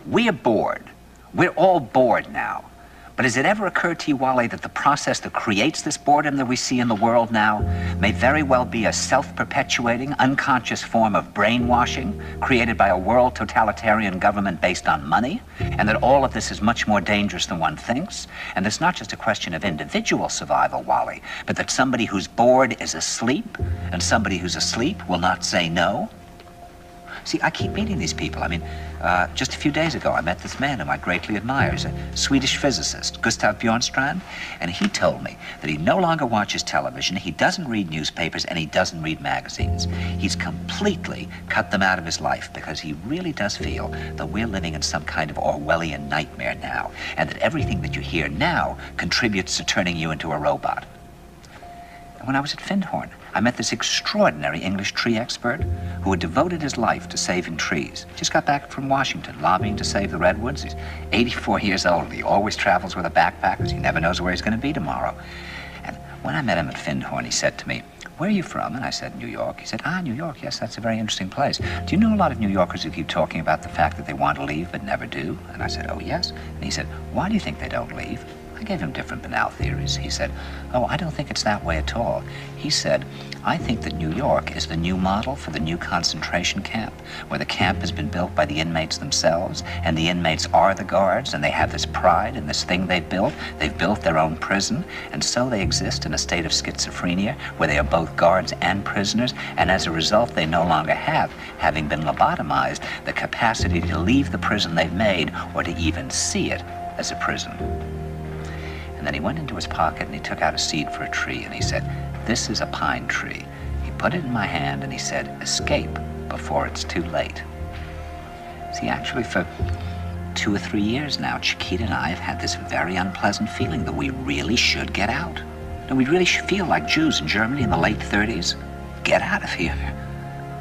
we're bored. We're all bored now. But has it ever occurred to you, Wally, that the process that creates this boredom that we see in the world now may very well be a self-perpetuating, unconscious form of brainwashing created by a world totalitarian government based on money, and that all of this is much more dangerous than one thinks, and it's not just a question of individual survival, Wally, but that somebody who's bored is asleep, and somebody who's asleep will not say no? See, I keep meeting these people. I mean, just a few days ago, I met this man whom I greatly admire. He's a Swedish physicist, Gustav Bjornstrand, and he told me that he no longer watches television, he doesn't read newspapers, and he doesn't read magazines. He's completely cut them out of his life because he really does feel that we're living in some kind of Orwellian nightmare now, and that everything that you hear now contributes to turning you into a robot. And when I was at Findhorn, I met this extraordinary English tree expert who had devoted his life to saving trees. Just got back from Washington, lobbying to save the redwoods. He's 84 years old. He always travels with a backpack because he never knows where he's going to be tomorrow. And when I met him at Findhorn, he said to me, "Where are you from?" And I said, "New York." He said, "Ah, New York, yes, that's a very interesting place. Do you know a lot of New Yorkers who keep talking about the fact that they want to leave but never do?" And I said, "Oh, yes." And he said, "Why do you think they don't leave?" I gave him different banal theories. He said, "Oh, I don't think it's that way at all." He said, "I think that New York is the new model for the new concentration camp, where the camp has been built by the inmates themselves, and the inmates are the guards, and they have this pride in this thing they've built. They've built their own prison, and so they exist in a state of schizophrenia, where they are both guards and prisoners, and as a result, they no longer have, having been lobotomized, the capacity to leave the prison they've made, or to even see it as a prison." And then he went into his pocket and he took out a seed for a tree and he said, "This is a pine tree." He put it in my hand and he said, "Escape before it's too late." See, actually for 2 or 3 years now, Chiquita and I have had this very unpleasant feeling that we really should get out. And we really should feel like Jews in Germany in the late 30s. Get out of here.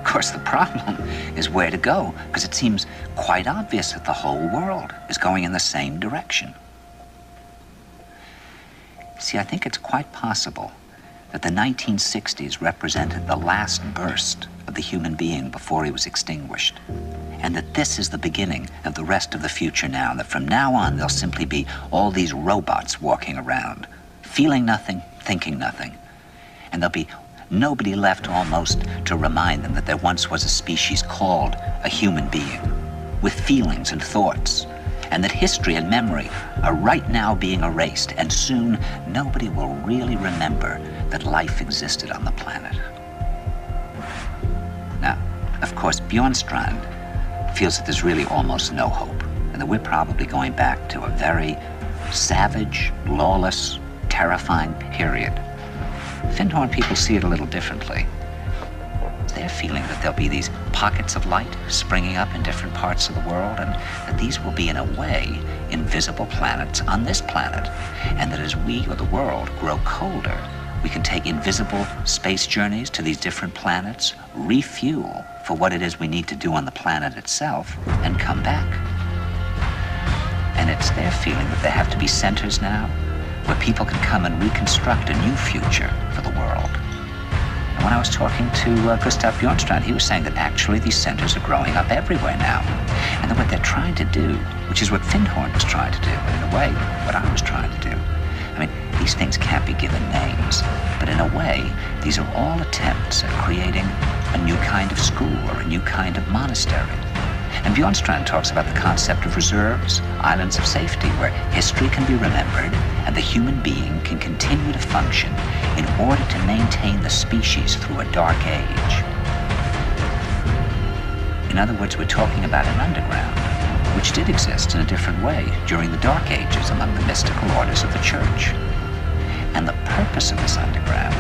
Of course, the problem is where to go, because it seems quite obvious that the whole world is going in the same direction. See, I think it's quite possible that the 1960s represented the last burst of the human being before he was extinguished, and that this is the beginning of the rest of the future now, and that from now on there'll simply be all these robots walking around, feeling nothing, thinking nothing, and there'll be nobody left almost to remind them that there once was a species called a human being, with feelings and thoughts, and that history and memory are right now being erased, and soon nobody will really remember that life existed on the planet. Now, of course, Bjornstrand feels that there's really almost no hope, and that we're probably going back to a very savage, lawless, terrifying period. Findhorn people see it a little differently. They're feeling that there'll be these pockets of light springing up in different parts of the world, and that these will be, in a way, invisible planets on this planet, and that as we, or the world, grow colder, we can take invisible space journeys to these different planets, refuel for what it is we need to do on the planet itself, and come back. And it's their feeling that there have to be centers now where people can come and reconstruct a new future for the world. And when I was talking to Gustav Bjornstrand, he was saying that actually these centers are growing up everywhere now, and that what they're trying to do, which is what Findhorn was trying to do, and in a way, what I was trying to do. I mean, these things can't be given names, but in a way, these are all attempts at creating a new kind of school or a new kind of monastery. And Bjornstrand talks about the concept of reserves, islands of safety, where history can be remembered and the human being can continue to function in order to maintain the species through a dark age. In other words, we're talking about an underground, which did exist in a different way during the Dark Ages among the mystical orders of the Church. And the purpose of this underground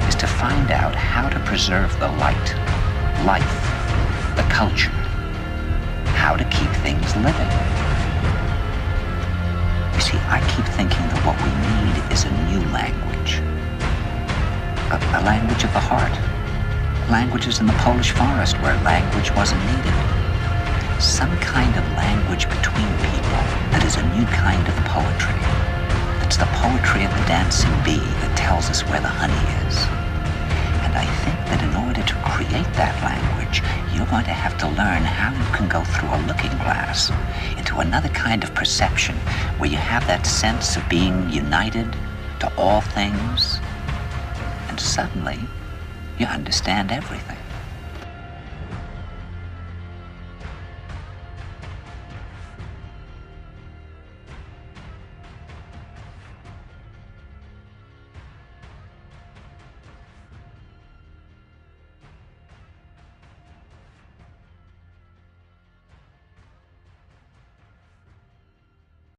is to find out how to preserve the light, life, the culture, how to keep things living. You see, I keep thinking that what we need is a new language. A language of the heart. Languages in the Polish forest where language wasn't needed. Some kind of language between people that is a new kind of poetry. That's the poetry of the dancing bee that tells us where the honey is. And I think that in order to create that language, you're going to have to learn how you can go through a looking glass into to another kind of perception where you have that sense of being united to all things, and suddenly you understand everything.